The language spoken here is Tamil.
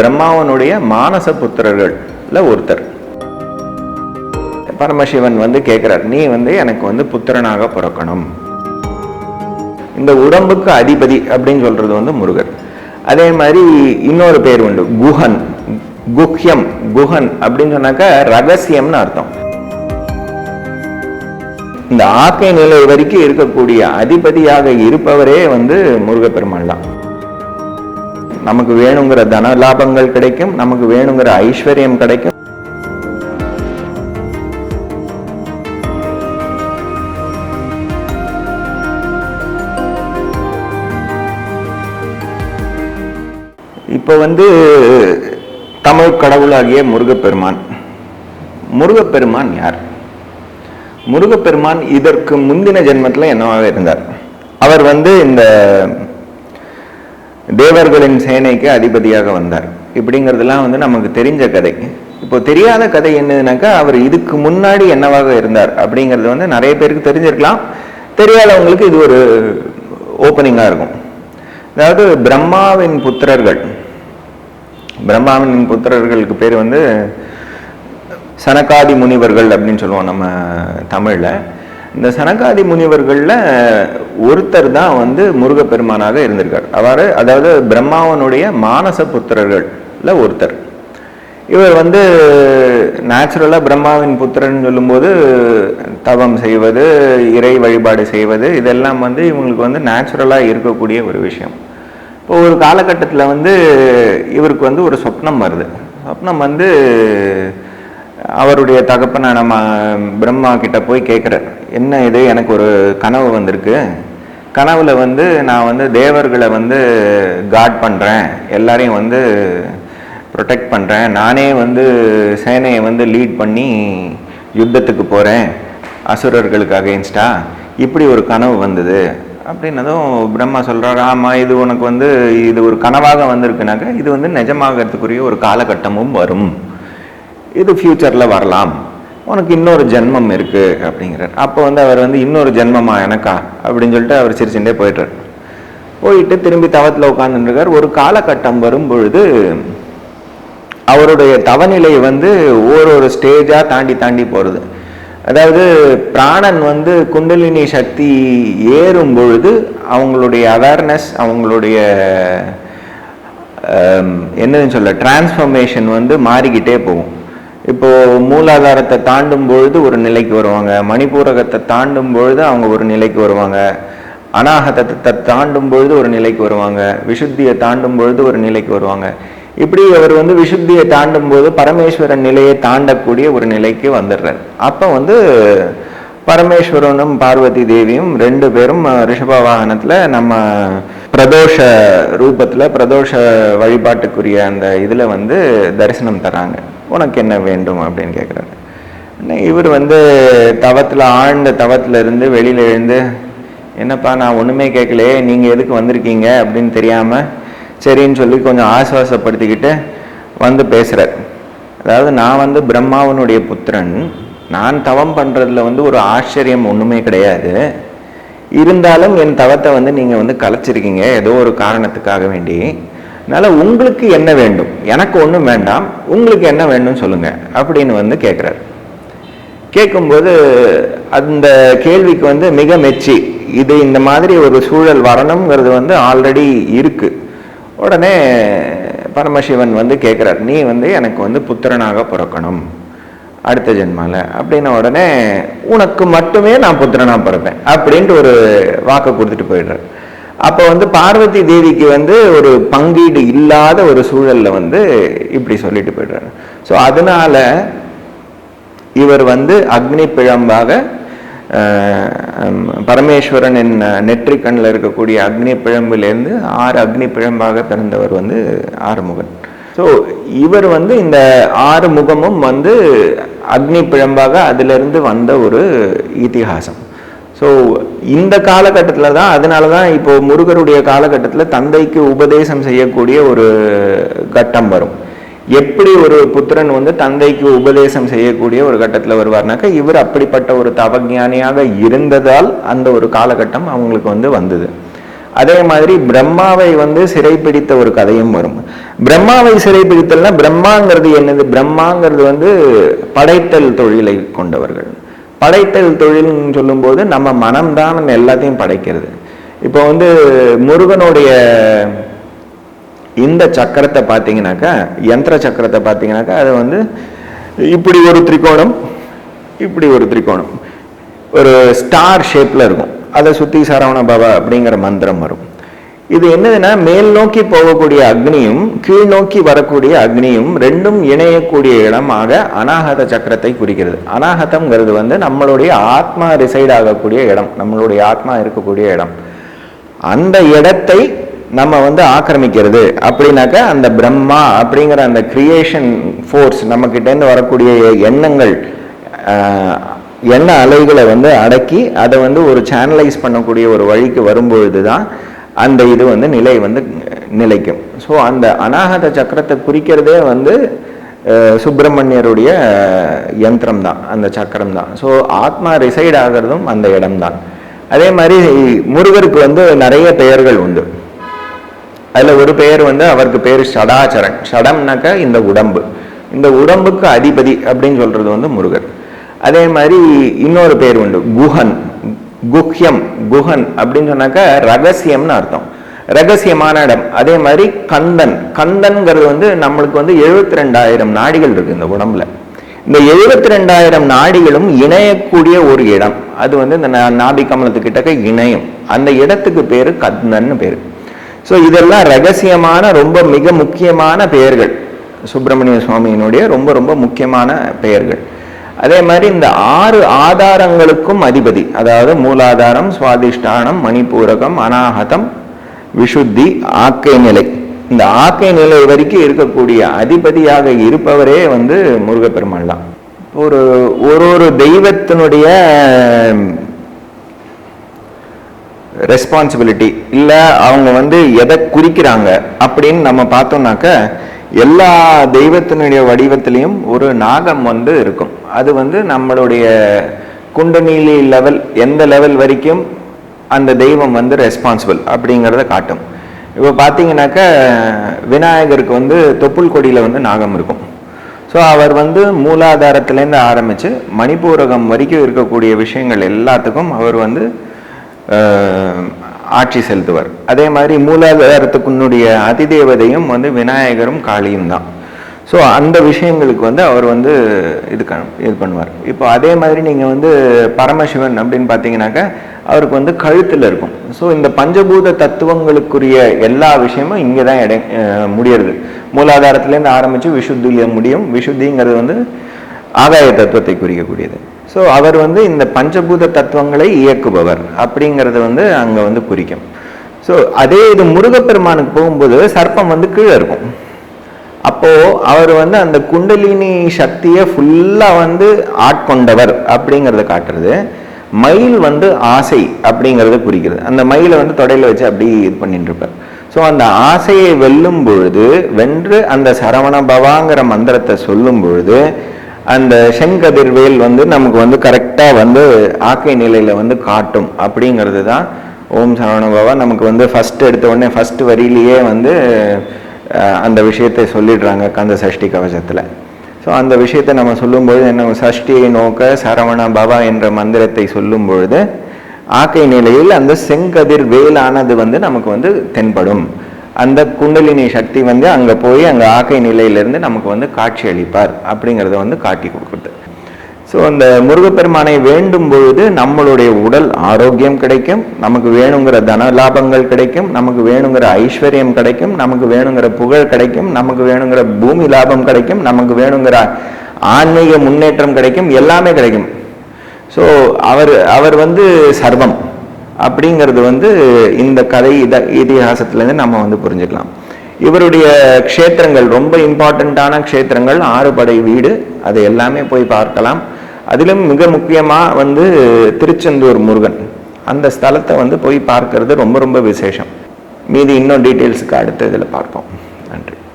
பிரம்மாவனுடைய மானச புத்திரர்கள்ல ஒருத்தர். பரமசிவன் கேட்கிறார், நீ எனக்கு புத்திரனாக பிறக்கணும். இந்த உடம்புக்கு அதிபதி அப்படின்னு சொல்றது முருகர். அதே மாதிரி இன்னொரு பேர் உண்டு, குஹன், குஹ்யம், குஹன் அப்படின்னு சொன்னாக்க ரகசியம்னு அர்த்தம். இந்த ஆக்கை நிலை வரைக்கும் இருக்கக்கூடிய அதிபதியாக இருப்பவரே முருகப்பெருமாள் தான். நமக்கு வேணுங்கிற தன லாபங்கள் கிடைக்கும், நமக்கு வேணுங்கிற ஐஸ்வர்யம் கிடைக்கும். இப்ப தமிழ் கடவுளாகிய முருகப்பெருமான். முருகப்பெருமான் யார்? முருகப்பெருமான் இதற்கு முந்தின ஜென்மத்துல என்னவாக இருந்தார்? அவர் இந்த தேவர்களின் சேனைக்கு அதிபதியாக வந்தார். இப்படிங்கிறதுலாம் நமக்கு தெரிஞ்ச கதை. இப்போ தெரியாத கதை என்னதுனாக்கா, அவர் இதுக்கு முன்னாடி என்னவாக இருந்தார் அப்படிங்கிறது நிறைய பேருக்கு தெரிஞ்சிருக்கலாம். தெரியாதவங்களுக்கு இது ஒரு ஓப்பனிங்கா இருக்கும். அதாவது பிரம்மாவின் புத்திரர்கள், பிரம்மாவின் புத்திரர்களுக்கு பேர் சனகாதி முனிவர்கள் அப்படின்னு சொல்லுவோம் நம்ம தமிழ்ல. இந்த சனகாதி முனிவர்கள்ல ஒருத்தர் தான் முருகப்பெருமானாக இருந்திருக்கார். அதாவது பிரம்மாவனுடைய மானச புத்திரர்கள்ல ஒருத்தர். இவர் நேச்சுரலா பிரம்மாவின் புத்திரன் சொல்லும்போது தவம் செய்வது, இறை வழிபாடு செய்வது, இதெல்லாம் இவங்களுக்கு நேச்சுரலா இருக்கக்கூடிய ஒரு விஷயம். இப்போ ஒரு காலகட்டத்தில் இவருக்கு ஒரு சொப்னம் வருது. சொப்னம் அவருடைய தகப்பனை நம்ம பிரம்மா கிட்ட போய் கேட்குறார், என்ன இது, எனக்கு ஒரு கனவு வந்திருக்கு. கனவுல நான் தேவர்களை காட் பண்ணுறேன், எல்லாரையும் ப்ரொடெக்ட் பண்ணுறேன், நானே சேனையை லீட் பண்ணி யுத்தத்துக்கு போகிறேன் அசுரர்களுக்கு அகெயின்ஸ்டா, இப்படி ஒரு கனவு வந்தது அப்படின்னதும் பிரம்மா சொல்கிறார், ஆமாம், இது உனக்கு இது ஒரு கனவாக வந்திருக்குனாக்கா இது நிஜமாகறதுக்குரிய ஒரு காலகட்டமும் வரும், இது ஃபியூச்சரில் வரலாம், உனக்கு இன்னொரு ஜென்மம் இருக்கு அப்படிங்கிறார். அப்போ அவர் இன்னொரு ஜென்மமா எனக்கா அப்படின்னு சொல்லிட்டு அவர் சிரிச்சுட்டே போயிட்டார். போயிட்டு திரும்பி தவத்தில் உட்காந்துருக்கார். ஒரு காலகட்டம் வரும் பொழுது அவருடைய தவநிலை ஒரு ஸ்டேஜா தாண்டி தாண்டி போறது. அதாவது பிராணன் குண்டலினி சக்தி ஏறும் பொழுது அவங்களுடைய அவேர்னஸ், அவங்களுடைய என்னன்னு சொல்ல டிரான்ஸ்ஃபர்மேஷன் மாறிக்கிட்டே போகும். இப்போ மூலாதாரத்தை தாண்டும் பொழுது ஒரு நிலைக்கு வருவாங்க, மணிப்பூரகத்தை தாண்டும் பொழுது அவங்க ஒரு நிலைக்கு வருவாங்க, அநாகதத்தை தாண்டும் பொழுது ஒரு நிலைக்கு வருவாங்க, விசுத்தியை தாண்டும் பொழுது ஒரு நிலைக்கு வருவாங்க. இப்படி அவர் விசுத்தியை தாண்டும் போது பரமேஸ்வரன் நிலையை தாண்டக்கூடிய ஒரு நிலைக்கு வந்துடுறார். அப்போ பரமேஸ்வரனும் பார்வதி தேவியும் ரெண்டு பேரும் ரிஷப வாகனத்துல நம்ம பிரதோஷ ரூபத்துல பிரதோஷ வழிபாட்டுக்குரிய அந்த இதுல தரிசனம் தராங்க. உனக்கு என்ன வேண்டும் அப்படின்னு கேட்குறாரு. இவர் தவத்துல ஆழ்ந்த தவத்துல இருந்து வெளியில எழுந்து, என்னப்பா நான் ஒண்ணுமே கேட்கலையே, நீங்க எதுக்கு வந்திருக்கீங்க அப்படின்னு தெரியாம சரின்னு சொல்லி கொஞ்சம் ஆசுவாசப்படுத்திக்கிட்டு பேசுறார். அதாவது நான் பிரம்மாவனுடைய புத்திரன், நான் தவம் பண்றதுல ஒரு ஆச்சரியம் ஒண்ணுமே கிடையாது, இருந்தாலும் என் தவத்தை நீங்க கலைச்சிருக்கீங்க ஏதோ ஒரு காரணத்துக்காக வேண்டி. அதனால உங்களுக்கு என்ன வேண்டும்? எனக்கு ஒன்றும் வேண்டாம், உங்களுக்கு என்ன வேண்டும் சொல்லுங்க அப்படின்னு கேட்குறாரு. கேட்கும்போது அந்த கேள்விக்கு மிக மெச்சி, இது இந்த மாதிரி ஒரு சூழல் வரணுங்கிறது ஆல்ரெடி இருக்கு. உடனே பரமசிவன் கேட்குறார், நீ எனக்கு புத்திரனாக பிறக்கணும் அடுத்த ஜென்மால அப்படின்ன உடனே உனக்கு மட்டுமே நான் புத்திரனா பிறப்பேன் அப்படின்ட்டு ஒரு வாக்கை கொடுத்துட்டு போயிடுறார். அப்போ பார்வதி தேவிக்கு ஒரு பங்கீடு இல்லாத ஒரு சூழல்ல இப்படி சொல்லிட்டு போயிடுறாரு. ஸோ அதனால இவர் அக்னி பிழம்பாக பரமேஸ்வரனின் நெற்றிக்கண்ணில் இருக்கக்கூடிய அக்னி பிழம்பிலிருந்து 6 அக்னி பிழம்பாக பிறந்தவர் ஆறுமுகன். ஸோ இவர் இந்த 6 முகமும் அக்னி பிழம்பாக அதிலிருந்து வந்த ஒரு இதிகாசம். ஸோ இந்த காலகட்டத்தில் தான், அதனால தான் இப்போ முருகருடைய காலகட்டத்தில் தந்தைக்கு உபதேசம் செய்யக்கூடிய ஒரு கட்டம் வரும். எப்படி ஒரு புத்திரன் தந்தைக்கு உபதேசம் செய்யக்கூடிய ஒரு கட்டத்தில் வருவார்னாக்கா, இவர் அப்படிப்பட்ட ஒரு தவஞானியாக இருந்ததால் அந்த ஒரு காலகட்டம் அவங்களுக்கு வந்தது. அதே மாதிரி பிரம்மாவை வந்து சிறைப்பிடித்த ஒரு கதையும் வரும். பிரம்மாவை சிறைப்பிடித்தல்னா பிரம்மாங்கிறது என்னது? பிரம்மாங்கிறது வந்து படைத்தல் தொழிலை கொண்டவர்கள். படைத்தல் தொழில்னு சொல்லும்போது நம்ம மனம்தான் எல்லாத்தையும் படைக்கிறது. இப்போ வந்து முருகனுடைய இந்த சக்கரத்தை பார்த்தீங்கன்னாக்கா, யந்திர சக்கரத்தை பார்த்தீங்கன்னாக்கா, அது வந்து இப்படி ஒரு திரிகோணம், இப்படி ஒரு திரிகோணம், ஒரு ஸ்டார் ஷேப்ல இருக்கும். அதை சுத்தி சரவண பவ அப்படிங்கிற மந்திரம் வரும். இது என்னதுன்னா, மேல் நோக்கி போகக்கூடிய அக்னியும் கீழ் நோக்கி வரக்கூடிய அக்னியும் ரெண்டும் இணையக்கூடிய இடமாக அநாகத சக்கரத்தை குறிக்கிறது. அநாகதம்ங்கிறது வந்து நம்மளுடைய ஆத்மா ரிசைட் ஆகக்கூடிய இடம், நம்மளுடைய ஆத்மா இருக்கக்கூடிய இடம். அந்த இடத்தை நம்ம வந்து ஆக்கிரமிக்கிறது அப்படின்னாக்க அந்த பிரம்மா அப்படிங்கிற அந்த கிரியேஷன் ஃபோர்ஸ் நம்ம கிட்டேருந்து வரக்கூடிய எண்ணங்கள், எண்ண அலைகளை வந்து அடக்கி அதை வந்து ஒரு சேனலைஸ் பண்ணக்கூடிய ஒரு வழிக்கு வரும்பொழுது தான் அந்த இது வந்து நிலை வந்து நிலைக்கும். ஸோ அந்த அநாகத சக்கரத்தை குறிக்கிறதே வந்து சுப்பிரமணியருடைய யந்திரம் தான், அந்த சக்கரம் தான். ஸோ ஆத்மா ரிசைட் ஆகிறதும் அந்த இடம்தான். அதே மாதிரி முருகருக்கு வந்து நிறைய பெயர்கள் உண்டு. அதில் ஒரு பெயர் வந்து அவருக்கு பேர் ஷடாச்சரன். ஷடம்னாக்க இந்த உடம்பு, இந்த உடம்புக்கு அதிபதி அப்படின்னு சொல்றது வந்து முருகர். அதே மாதிரி இன்னொரு பேர் உண்டு, குஹன், குஹ்யம், குஹன் அப்படின்னு சொன்னாக்க ரகசியம்னு அர்த்தம், ரகசியமான இடம். அதே மாதிரி கந்தன், கந்தன்கிறது வந்து நம்மளுக்கு வந்து 72,000 நாடிகள் இருக்கு இந்த உடம்புல. இந்த 72,000 நாடிகளும் இணையக்கூடிய ஒரு இடம், அது வந்து இந்த நாபி கமலத்துக்கிட்டக்க இணையம். அந்த இடத்துக்கு பேரு கந்தன்னு பேரு. ஸோ இதெல்லாம் ரகசியமான ரொம்ப மிக முக்கியமான பெயர்கள், சுப்பிரமணிய சுவாமியினுடைய ரொம்ப ரொம்ப முக்கியமான பெயர்கள். அதே மாதிரி இந்த 6 ஆதாரங்களுக்கும் அதிபதி, அதாவது மூலாதாரம், சுவாதிஷ்டானம், மணிப்பூரகம், அநாகதம், விசுத்தி, ஆக்கை நிலை. இந்த ஆக்கை நிலை வரைக்கும் இருக்கக்கூடிய அதிபதியாக இருப்பவரே வந்து முருகப்பெருமாள் தான். ஒரு தெய்வத்தினுடைய ரெஸ்பான்சிபிலிட்டி இல்லை அவங்க வந்து எதை குறிக்கிறாங்க அப்படின்னு நம்ம பார்த்தோம்னாக்க, எல்லா தெய்வத்தினுடைய வடிவத்திலையும் ஒரு நாகம் வந்து இருக்கும். அது வந்து நம்மளுடைய குண்டநீலி லெவல், எந்த லெவல் வரைக்கும் அந்த தெய்வம் வந்து ரெஸ்பான்சிபிள் அப்படிங்கிறத காட்டும். இப்போ பார்த்தீங்கன்னாக்க விநாயகருக்கு வந்து தொப்புள் கொடியில் வந்து நாகம் இருக்கும். ஸோ அவர் வந்து மூலாதாரத்திலேருந்து ஆரம்பித்து மணிப்பூரகம் வரைக்கும் இருக்கக்கூடிய விஷயங்கள் எல்லாத்துக்கும் அவர் வந்து ஆட்சி செலுத்துவார். அதே மாதிரி மூலாதாரத்துக்குன்னுடைய அதிதேவதையும் வந்து விநாயகரும் காளியும் தான். ஸோ அந்த விஷயங்களுக்கு வந்து அவர் வந்து இது பண்ணுவார். இப்போ அதே மாதிரி நீங்கள் வந்து பரமசிவன் அப்படின்னு பார்த்தீங்கன்னாக்கா அவருக்கு வந்து கழுத்தில் இருக்கும். ஸோ இந்த பஞ்சபூத தத்துவங்களுக்குரிய எல்லா விஷயமும் இங்கே தான் முடியறது. மூலாதாரத்துலேருந்து ஆரம்பித்து விசுத்தியில் முடியும். விசுத்திங்கிறது வந்து ஆகாய தத்துவத்தை குறிக்கக்கூடியது. ஸோ அவர் வந்து இந்த பஞ்சபூத தத்துவங்களை இயக்குபவர் அப்படிங்கிறது வந்து அங்கே வந்து குறிக்கும். ஸோ அதே இது முருகப்பெருமானுக்கு போகும்போது சர்ப்பம் வந்து கீழே இருக்கும். அப்போது அவர் வந்து அந்த குண்டலினி சக்தியை ஃபுல்லாக வந்து ஆட்கொண்டவர் அப்படிங்கிறத காட்டுறது. மயில் வந்து ஆசை அப்படிங்கிறத குறிக்கிறது. அந்த மயிலை வந்து தொடையில் வச்சு அப்படி இது பண்ணிட்டு இருப்பார். ஸோ அந்த ஆசையை வெல்லும் பொழுது, வென்று அந்த சரவண பவாங்கிற மந்திரத்தை சொல்லும் பொழுது அந்த செங்கதிர்வேல் வந்து நமக்கு வந்து கரெக்டாக வந்து ஆக்கை நிலையில் வந்து காட்டும் அப்படிங்கிறது தான் ஓம் சரவண பவா. நமக்கு வந்து ஃபஸ்ட்டு எடுத்த உடனே ஃபஸ்ட்டு வரியிலேயே வந்து அந்த விஷயத்தை சொல்லிடுறாங்க கந்த சஷ்டி கவசத்தில். ஸோ அந்த விஷயத்தை நம்ம சொல்லும்பொழுது என்ன, சஷ்டியை நோக்க சரவண பவா என்ற மந்திரத்தை சொல்லும் பொழுது ஆக்கை நிலையில் அந்த செங்கதிர் வேலானது வந்து நமக்கு வந்து தென்படும். அந்த குண்டலினி சக்தி வந்து அங்கே போய் அங்கே ஆக்கை நிலையிலிருந்து நமக்கு வந்து காட்சி அளிப்பார் அப்படிங்கிறத வந்து காட்டி கொடுக்குறது. ஸோ அந்த முருகப்பெருமானை வேண்டும் பொழுது நம்மளுடைய உடல் ஆரோக்கியம் கிடைக்கும், நமக்கு வேணுங்கிற தன லாபங்கள் கிடைக்கும், நமக்கு வேணுங்கிற ஐஸ்வர்யம் கிடைக்கும், நமக்கு வேணுங்கிற புகழ் கிடைக்கும், நமக்கு வேணுங்கிற பூமி லாபம் கிடைக்கும், நமக்கு வேணுங்கிற ஆன்மீக முன்னேற்றம் கிடைக்கும், எல்லாமே கிடைக்கும். ஸோ அவர் வந்து சர்வம் அப்படிங்கிறது வந்து இந்த கதை இதிகாசத்துலேருந்து நம்ம வந்து புரிஞ்சுக்கலாம். இவருடைய க்ஷேத்திரங்கள் ரொம்ப இம்பார்ட்டண்ட்டான க்ஷேத்திரங்கள் 6 படை வீடு, அது எல்லாமே போய் பார்க்கலாம். அதிலும் மிக முக்கியமாக வந்து திருச்செந்தூர் முருகன், அந்த ஸ்தலத்தை வந்து போய் பார்க்கறது ரொம்ப ரொம்ப விசேஷம். மீதி இன்னும் டீட்டெயில்ஸுக்கு அடுத்த இதில் பார்ப்போம்.